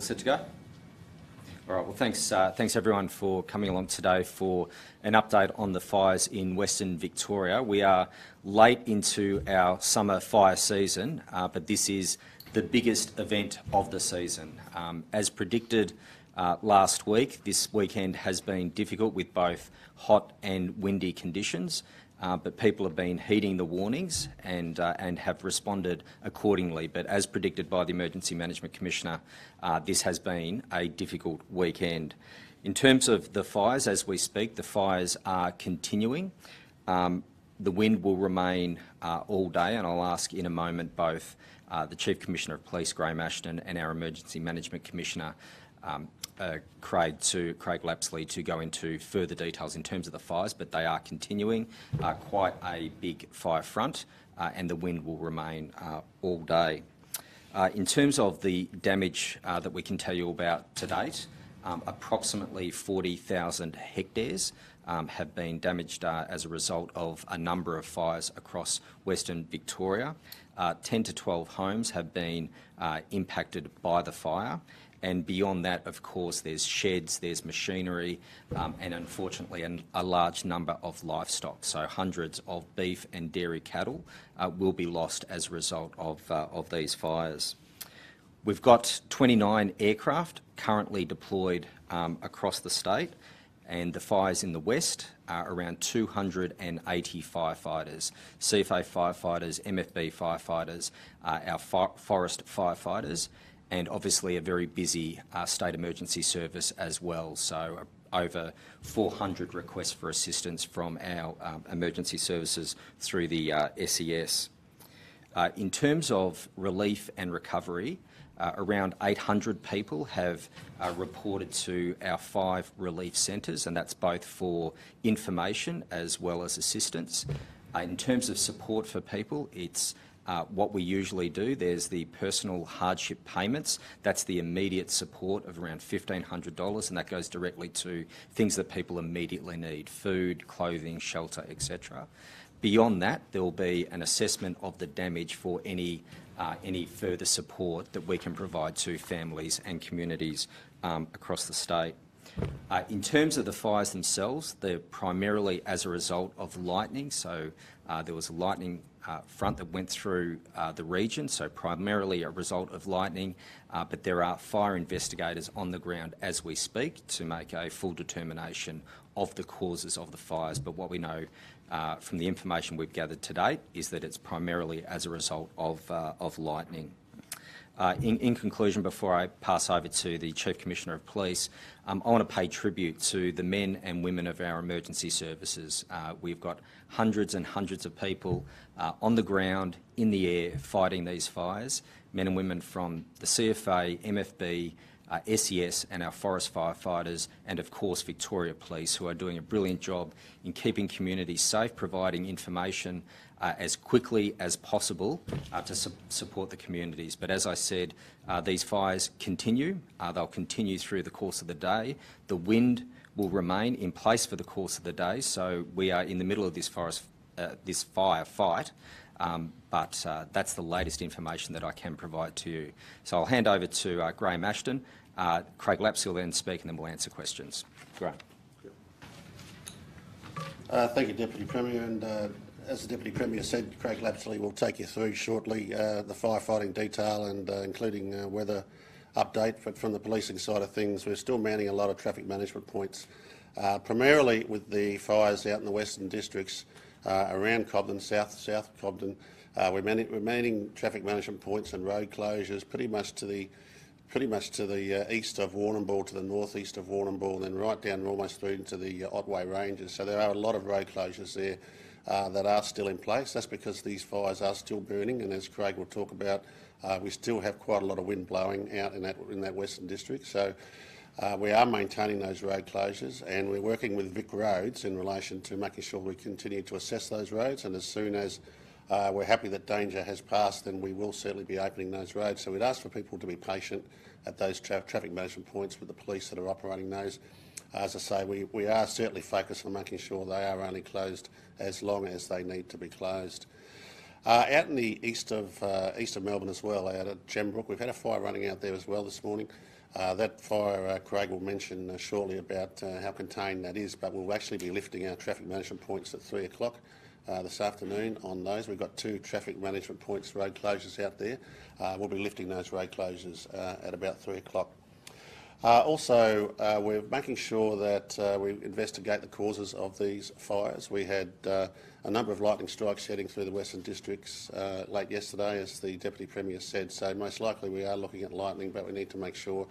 All set to go? All right, well, thanks everyone for coming along today for an update on the fires in Western Victoria. We are late into our summer fire season, but this is the biggest event of the season. As predicted last week, this weekend has been difficult with both hot and windy conditions. But people have been heeding the warnings and have responded accordingly. But as predicted by the Emergency Management Commissioner, this has been a difficult weekend. In terms of the fires, as we speak, the fires are continuing. The wind will remain all day, and I'll ask in a moment both the Chief Commissioner of Police, Graham Ashton, and our Emergency Management Commissioner, Craig Lapsley, to go into further details in terms of the fires, but they are continuing. Quite a big fire front, and the wind will remain all day. In terms of the damage that we can tell you about to date, approximately 40,000 hectares have been damaged as a result of a number of fires across Western Victoria. 10 to 12 homes have been impacted by the fire. And beyond that, of course, there's sheds, there's machinery, and unfortunately a large number of livestock. So hundreds of beef and dairy cattle will be lost as a result of these fires. We've got 29 aircraft currently deployed across the state, and the fires in the west are around 280 firefighters, CFA firefighters, MFB firefighters, our forest firefighters, and obviously a very busy state emergency service as well. So over 400 requests for assistance from our emergency services through the SES. In terms of relief and recovery, around 800 people have reported to our 5 relief centres, and that's both for information as well as assistance. In terms of support for people, it's what we usually do. There's the personal hardship payments. That's the immediate support of around $1,500, and that goes directly to things that people immediately need: food, clothing, shelter, etc. Beyond that, there will be an assessment of the damage for any further support that we can provide to families and communities across the state. In terms of the fires themselves, they're primarily as a result of lightning. So there was a lightning front that went through the region, so primarily a result of lightning, but there are fire investigators on the ground as we speak to make a full determination of the causes of the fires. But what we know from the information we've gathered to date is that it's primarily as a result of lightning. In conclusion, before I pass over to the Chief Commissioner of Police, I want to pay tribute to the men and women of our emergency services. We've got hundreds and hundreds of people on the ground, in the air, fighting these fires, men and women from the CFA, MFB, SES and our forest firefighters, and of course Victoria Police, who are doing a brilliant job in keeping communities safe, providing information as quickly as possible to support the communities. But as I said, these fires continue. They'll continue through the course of the day. The wind will remain in place for the course of the day, so we are in the middle of this fire fight. But that's the latest information that I can provide to you. So I'll hand over to Graham Ashton. Craig Lapsley will then speak, and then we'll answer questions. Graham. Thank you, Deputy Premier. And as the Deputy Premier said, Craig Lapsley will take you through shortly the firefighting detail and including weather update. But from the policing side of things, we're still manning a lot of traffic management points, primarily with the fires out in the western districts around Cobden, south Cobden. We're manning traffic management points and road closures pretty much to the east of Warrnambool, to the northeast of Warrnambool, and then right down almost through into the Otway Ranges. So there are a lot of road closures there that are still in place. That's because these fires are still burning, and as Craig will talk about, we still have quite a lot of wind blowing out in that western district. So we are maintaining those road closures, and we're working with Vic Roads in relation to making sure we continue to assess those roads, and as soon as we're happy that danger has passed, then we will certainly be opening those roads. So we'd ask for people to be patient at those traffic management points with the police that are operating those. As I say, we are certainly focused on making sure they are only closed as long as they need to be closed. Out in the east of Melbourne as well, out at Gembrook, we've had a fire running out there as well this morning. That fire, Craig will mention shortly about how contained that is, but we'll actually be lifting our traffic management points at 3 o'clock this afternoon on those. We've got 2 traffic management points, road closures out there. We'll be lifting those road closures at about 3 o'clock. Also, we're making sure that we investigate the causes of these fires. We had a number of lightning strikes heading through the Western Districts late yesterday, as the Deputy Premier said, so most likely we are looking at lightning, but we need to make sure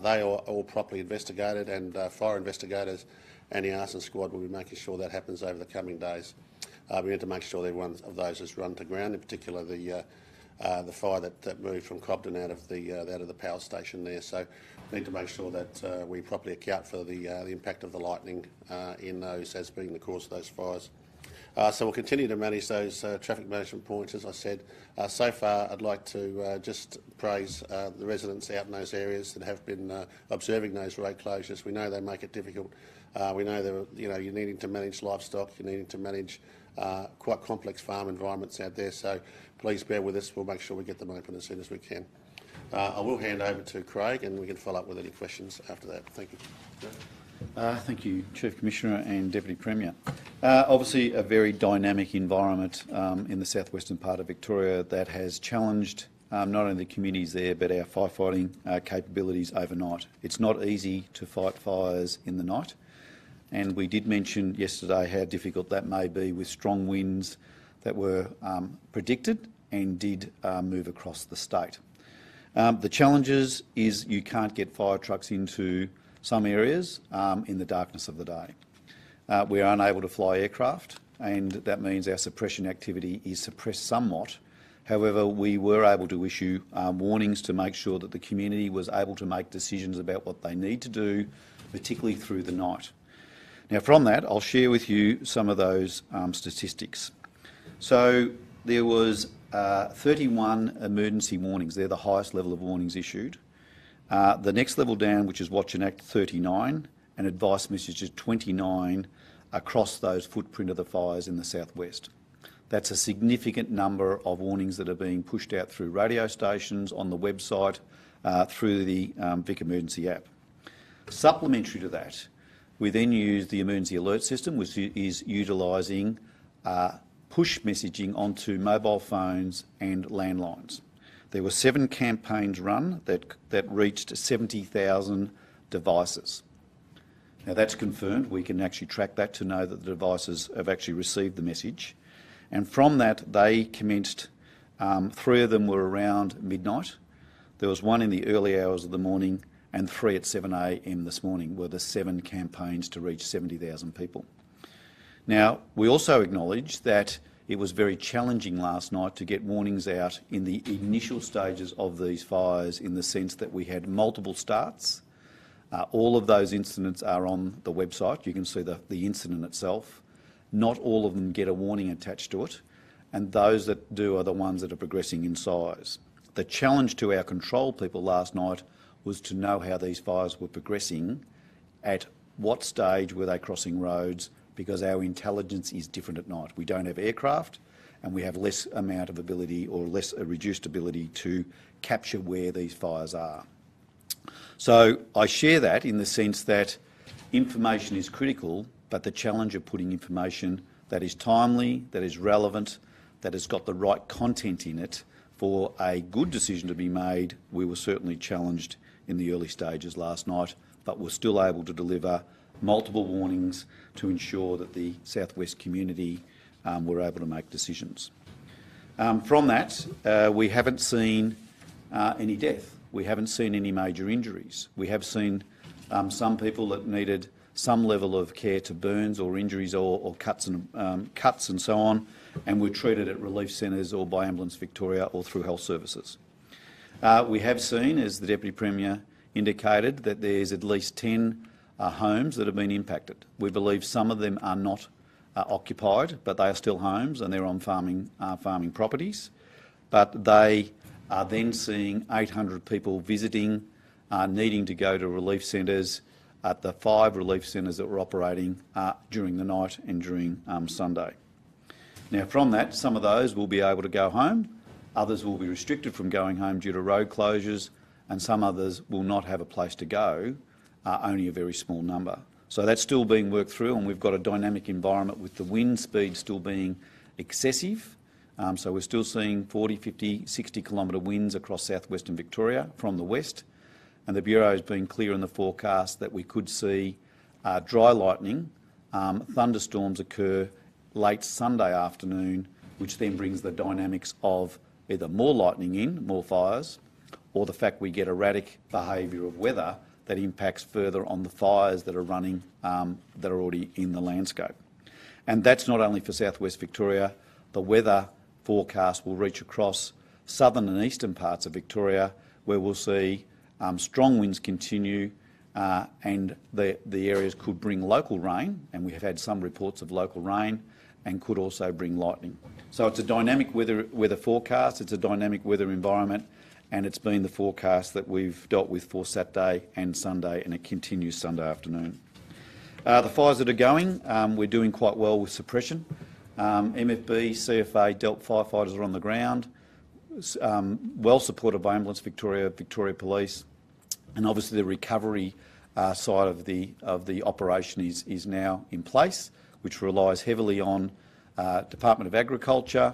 they are all properly investigated, and fire investigators and the arson squad will be making sure that happens over the coming days. We need to make sure that one of those is run to ground, in particular the fire that moved from Cobden out of the power station there. So we need to make sure that we properly account for the impact of the lightning in those as being the cause of those fires. So we'll continue to manage those traffic management points, as I said. So far, I'd like to just praise the residents out in those areas that have been observing those road closures. We know they make it difficult. We know that you're needing to manage livestock, you're needing to manage quite complex farm environments out there. So please bear with us. We'll make sure we get them open as soon as we can. I will hand over to Craig, and we can follow up with any questions after that. Thank you. Thank you, Chief Commissioner and Deputy Premier. Obviously, a very dynamic environment in the southwestern part of Victoria that has challenged not only the communities there but our firefighting capabilities overnight. It's not easy to fight fires in the night, and we did mention yesterday how difficult that may be with strong winds that were predicted and did move across the state. The challenges is you can't get fire trucks into some areas in the darkness of the day. We are unable to fly aircraft, and that means our suppression activity is suppressed somewhat. However, we were able to issue warnings to make sure that the community was able to make decisions about what they need to do, particularly through the night. Now, from that, I'll share with you some of those statistics. So there was 31 emergency warnings. They're the highest level of warnings issued. The next level down, which is Watch and Act, 39, and advice messages 29 across those footprint of the fires in the southwest. That's a significant number of warnings that are being pushed out through radio stations, on the website, through the Vic Emergency app. Supplementary to that, we then use the emergency alert system, which is utilising push messaging onto mobile phones and landlines. There were 7 campaigns run that reached 70,000 devices. Now that's confirmed. We can actually track that to know that the devices have actually received the message. And from that, they commenced, 3 of them were around midnight. There was 1 in the early hours of the morning, and 3 at 7 a.m. this morning were the 7 campaigns to reach 70,000 people. Now, we also acknowledge that it was very challenging last night to get warnings out in the initial stages of these fires, in the sense that we had multiple starts. All of those incidents are on the website. You can see the incident itself. Not all of them get a warning attached to it, and those that do are the ones that are progressing in size. The challenge to our control people last night was to know how these fires were progressing, at what stage were they crossing roads, because our intelligence is different at night. We don't have aircraft, and we have less amount of ability, or less a reduced ability, to capture where these fires are. So I share that in the sense that information is critical, but the challenge of putting information that is timely, that is relevant, that has got the right content in it for a good decision to be made, we were certainly challenged in the early stages last night, but were still able to deliver multiple warnings to ensure that the southwest community were able to make decisions. From that, we haven't seen any death. We haven't seen any major injuries. We have seen some people that needed some level of care to burns or injuries or cuts and so on, and were treated at relief centres or by Ambulance Victoria or through health services. We have seen, as the Deputy Premier indicated, that there's at least 10 homes that have been impacted. We believe some of them are not occupied, but they are still homes and they're on farming properties. But they are then seeing 800 people visiting, needing to go to relief centres at the 5 relief centres that were operating during the night and during Sunday. Now, from that, some of those will be able to go home, others will be restricted from going home due to road closures, and some others will not have a place to go, only a very small number. So that's still being worked through, and we've got a dynamic environment with the wind speed still being excessive. So we're still seeing 40, 50, 60-kilometre winds across southwestern Victoria from the west, and the Bureau has been clear in the forecast that we could see dry lightning, thunderstorms occur late Sunday afternoon, which then brings the dynamics of either more lightning in, more fires, or the fact we get erratic behaviour of weather that impacts further on the fires that are running, that are already in the landscape. And that's not only for southwest Victoria. The weather forecast will reach across southern and eastern parts of Victoria, where we'll see strong winds continue, and the areas could bring local rain, and we have had some reports of local rain, and could also bring lightning. So it's a dynamic weather forecast, it's a dynamic weather environment, and it's been the forecast that we've dealt with for Saturday and Sunday, and it continues Sunday afternoon. The fires that are going, we're doing quite well with suppression. MFB, CFA, DELT firefighters are on the ground, well supported by Ambulance Victoria, Victoria Police, and obviously the recovery side of the operation is now in place, which relies heavily on Department of Agriculture,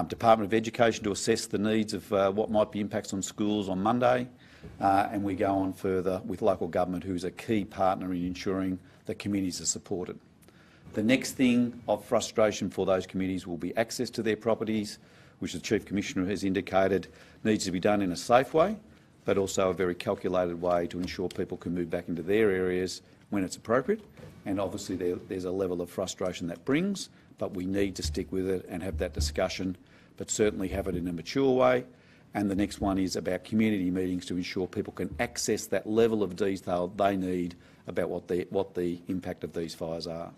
Department of Education to assess the needs of what might be impacts on schools on Monday, and we go on further with local government, who's a key partner in ensuring that communities are supported. The next thing of frustration for those communities will be access to their properties, which the Chief Commissioner has indicated needs to be done in a safe way, but also a very calculated way to ensure people can move back into their areas when it's appropriate. And obviously there's a level of frustration that brings, but we need to stick with it and have that discussion, but certainly have it in a mature way. And the next one is about community meetings to ensure people can access that level of detail they need about what the impact of these fires are.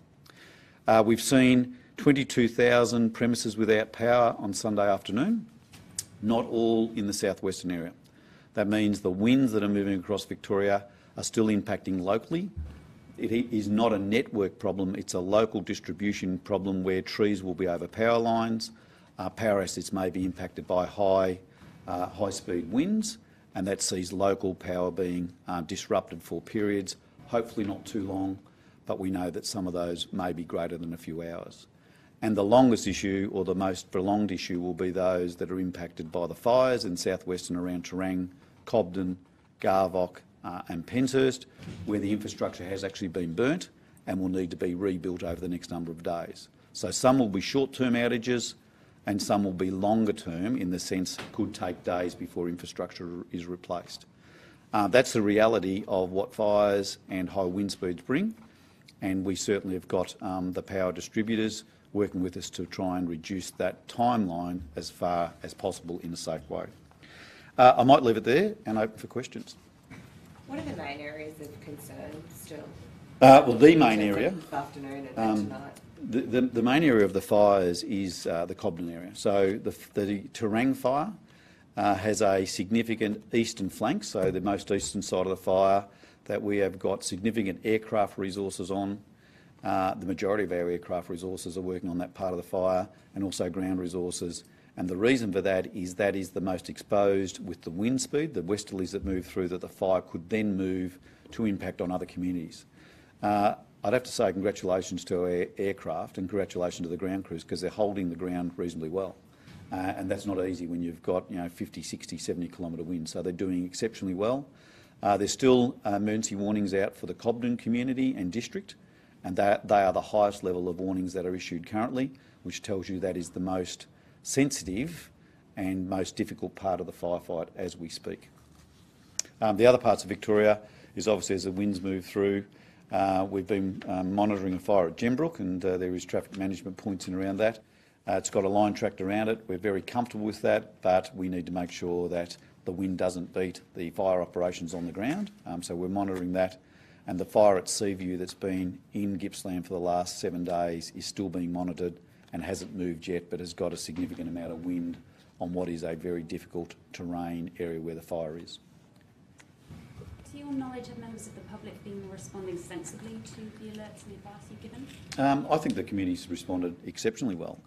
We've seen 22,000 premises without power on Sunday afternoon, not all in the southwestern area. That means the winds that are moving across Victoria are still impacting locally. It is not a network problem, it's a local distribution problem where trees will be over power lines, power assets may be impacted by high-speed winds, and that sees local power being disrupted for periods, hopefully not too long, but we know that some of those may be greater than a few hours. And the longest issue, or the most prolonged issue, will be those that are impacted by the fires in southwestern around Terang, Cobden, Garvock and Penshurst, where the infrastructure has actually been burnt and will need to be rebuilt over the next number of days. So some will be short-term outages and some will be longer-term, in the sense it could take days before infrastructure is replaced. That's the reality of what fires and high wind speeds bring, and we certainly have got the power distributors working with us to try and reduce that timeline as far as possible in a safe way. I might leave it there and open for questions. What are the main areas of concern still? Well, the main area this afternoon and tonight. The main area of the fires is the Cobden area. So the Terang fire has a significant eastern flank, so the most eastern side of the fire that we have got significant aircraft resources on. The majority of our aircraft resources are working on that part of the fire, and also ground resources. And the reason for that is the most exposed with the wind speed, the westerlies that move through, that the fire could then move to impact on other communities. I'd have to say congratulations to our aircraft and congratulations to the ground crews, because they're holding the ground reasonably well. And that's not easy when you've got 50, 60, 70-kilometre winds. So they're doing exceptionally well. There's still emergency warnings out for the Cobden community and district, and they are the highest level of warnings that are issued currently, which tells you that is the most sensitive and most difficult part of the firefight as we speak. The other parts of Victoria is obviously as the winds move through. We've been monitoring a fire at Gembrook, and there is traffic management points in around that. It's got a line tracked around it. We're very comfortable with that, but we need to make sure that the wind doesn't beat the fire operations on the ground. So we're monitoring that. And the fire at Seaview that's been in Gippsland for the last 7 days is still being monitored and hasn't moved yet, but has got a significant amount of wind on what is a very difficult terrain area where the fire is. To your knowledge, have members of the public been responding sensibly to the alerts and advice you've given? I think the community's responded exceptionally well.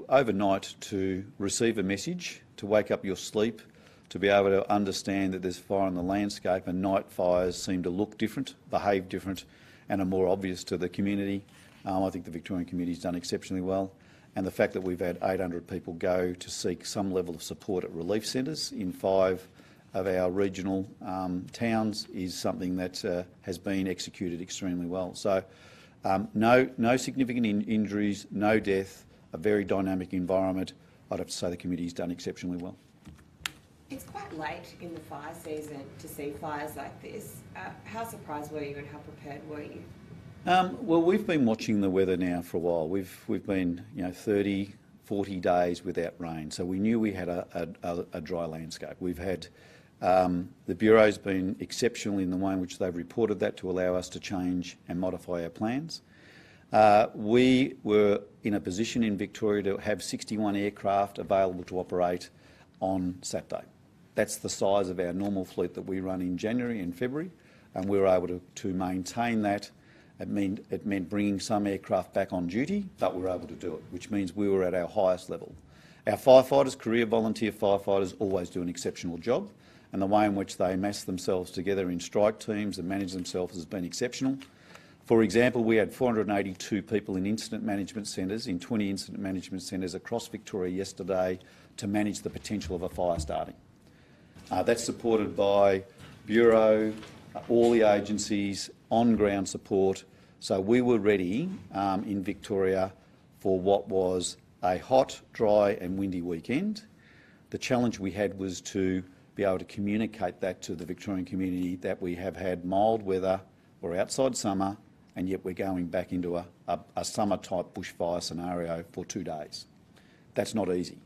Overnight, to receive a message, to wake up your sleep, to be able to understand that there's fire in the landscape, and night fires seem to look different, behave different, and are more obvious to the community. I think the Victorian community's done exceptionally well. And the fact that we've had 800 people go to seek some level of support at relief centres in 5 of our regional towns is something that has been executed extremely well. So no significant injuries, no death, a very dynamic environment. I'd have to say the committee's done exceptionally well. It's quite late in the fire season to see fires like this. How surprised were you and how prepared were you? Well, we've been watching the weather now for a while. We've been 30, 40 days without rain, so we knew we had a dry landscape. We've had the Bureau's been exceptional in the way in which they've reported that to allow us to change and modify our plans. We were in a position in Victoria to have 61 aircraft available to operate on Saturday. That's the size of our normal fleet that we run in January and February, and we were able to maintain that. It meant bringing some aircraft back on duty, but we were able to do it, which means we were at our highest level. Our firefighters, career volunteer firefighters, always do an exceptional job, and the way in which they mass themselves together in strike teams and manage themselves has been exceptional. For example, we had 482 people in incident management centres, in 20 incident management centres across Victoria yesterday to manage the potential of a fire starting. That's supported by Bureau, all the agencies, on-ground support. So we were ready in Victoria for what was a hot, dry and windy weekend. The challenge we had was to be able to communicate that to the Victorian community that we have had mild weather, we're outside summer, and yet we're going back into a summer-type bushfire scenario for 2 days. That's not easy.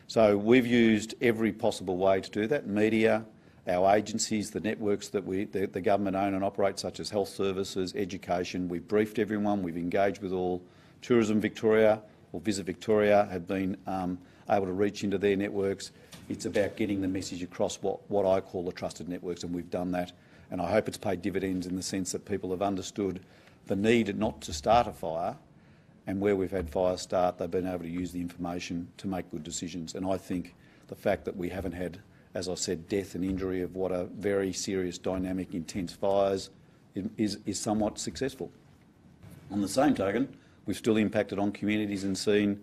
So we've used every possible way to do that. Media, our agencies, the networks that the government own and operate, such as health services, education. We've briefed everyone. We've engaged with all. Tourism Victoria or Visit Victoria have been able to reach into their networks. It's about getting the message across what I call the trusted networks, and we've done that. And I hope it's paid dividends in the sense that people have understood the need not to start a fire, and where we've had fires start, they've been able to use the information to make good decisions. And I think the fact that we haven't had, as I said, death and injury of what are very serious, dynamic, intense fires is somewhat successful. On the same token, we've still impacted on communities and seen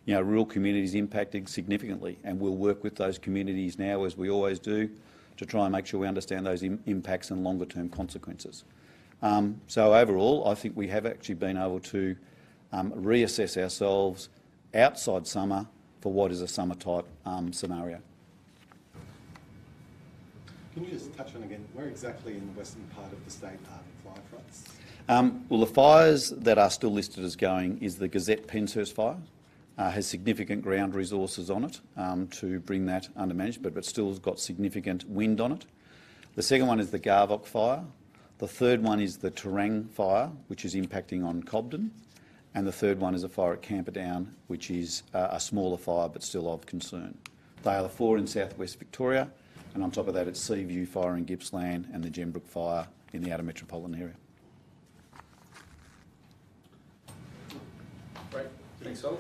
rural communities impacted significantly, and we'll work with those communities now, as we always do, to try and make sure we understand those impacts and longer-term consequences. So overall, I think we have actually been able to reassess ourselves outside summer for what is a summer-type scenario. Can you just touch on again, where exactly in the western part of the state are the fire fronts? Well, the fires that are still listed as going is the Gazette Penshurst fire. Has significant ground resources on it to bring that under management, but still has got significant wind on it. The second one is the Garvock fire. The third one is the Terang fire, which is impacting on Cobden. And the third one is a fire at Camperdown, which is a smaller fire but still of concern. They are the 4 in southwest Victoria, and on top of that it's Seaview fire in Gippsland and the Gembrook fire in the outer metropolitan area. Great. Thanks, Sol.